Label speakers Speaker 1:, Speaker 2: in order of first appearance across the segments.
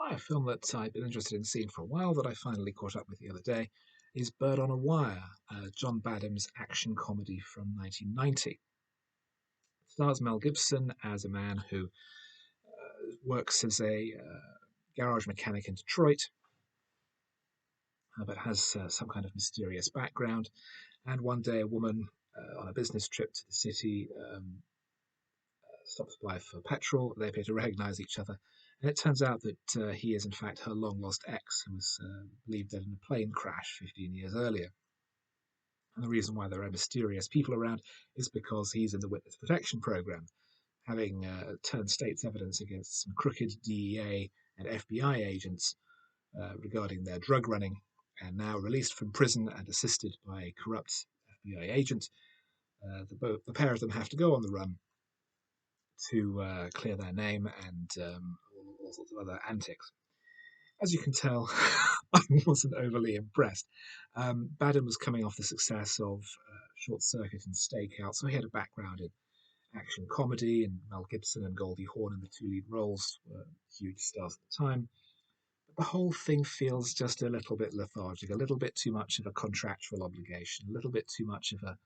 Speaker 1: Hi, a film that I've been interested in seeing for a while that I finally caught up with the other day is Bird on a Wire, John Badham's action comedy from 1990. It stars Mel Gibson as a man who works as a garage mechanic in Detroit, but has some kind of mysterious background. And one day, a woman on a business trip to the city stops by for petrol. They appear to recognize each other. And it turns out that he is, in fact, her long lost ex, who was believed dead in a plane crash 15 years earlier. And the reason why there are mysterious people around is because he's in the witness protection program, having turned state's evidence against some crooked DEA and FBI agents regarding their drug running. And now released from prison and assisted by a corrupt FBI agent, the pair of them have to go on the run to clear their name and all sorts of other antics. As you can tell, I wasn't overly impressed. Badham was coming off the success of Short Circuit and Stakeout, so he had a background in action comedy, and Mel Gibson and Goldie Hawn in the two lead roles were huge stars at the time. But the whole thing feels just a little bit lethargic, a little bit too much of a contractual obligation, a little bit too much of a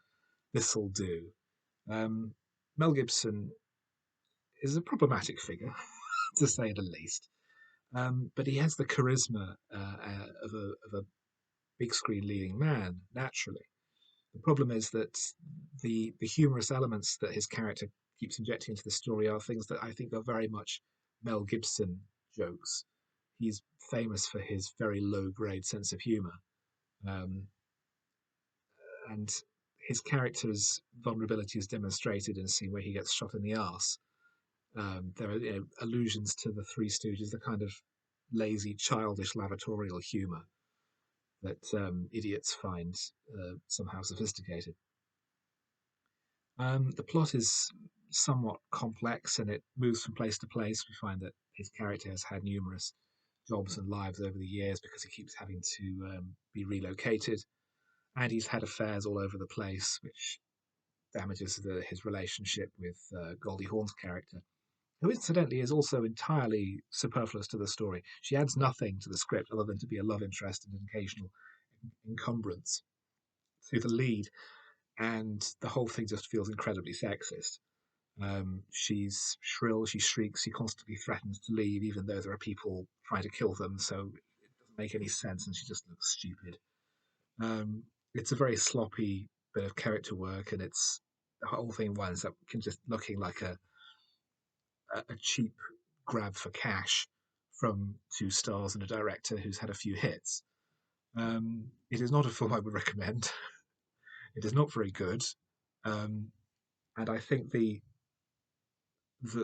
Speaker 1: this'll do. Mel Gibson is a problematic figure, to say the least. But he has the charisma of a big screen leading man, naturally. The problem is that the humorous elements that his character keeps injecting into the story are things that I think are very much Mel Gibson jokes. He's famous for his very low grade sense of humor. Um, and his character's vulnerability is demonstrated in a scene where he gets shot in the arse. There are allusions to the Three Stooges, the kind of lazy, childish, lavatorial humour that idiots find somehow sophisticated. The plot is somewhat complex and it moves from place to place. We find that his character has had numerous jobs and lives over the years because he keeps having to be relocated, and he's had affairs all over the place, which damages his relationship with Goldie Hawn's character, who incidentally is also entirely superfluous to the story. She adds nothing to the script other than to be a love interest and an occasional encumbrance to the lead, and the whole thing just feels incredibly sexist. She's shrill, she shrieks, she constantly threatens to leave, even though there are people trying to kill them, so it doesn't make any sense, and she just looks stupid. Um, it's a very sloppy bit of character work, and the whole thing winds up just looking like a cheap grab for cash from two stars and a director who's had a few hits. It is not a film I would recommend. It is not very good, um, and I think the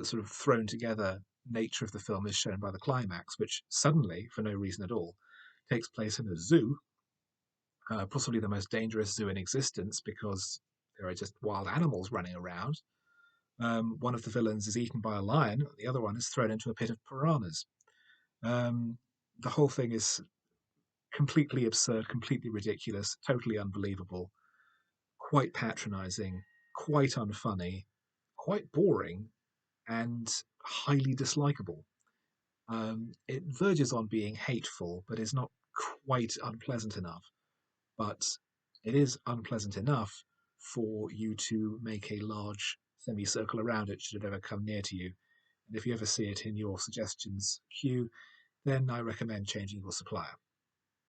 Speaker 1: sort of thrown together nature of the film is shown by the climax, which suddenly, for no reason at all, takes place in a zoo, possibly the most dangerous zoo in existence because there are just wild animals running around. One of the villains is eaten by a lion, the other one is thrown into a pit of piranhas. Um, the whole thing is completely absurd, completely ridiculous, totally unbelievable, quite patronizing, quite unfunny, quite boring, and highly dislikable. It verges on being hateful, but is not quite unpleasant enough. But it is unpleasant enough for you to make a large semicircle around it should it ever come near to you. And if you ever see it in your suggestions queue, then I recommend changing your supplier.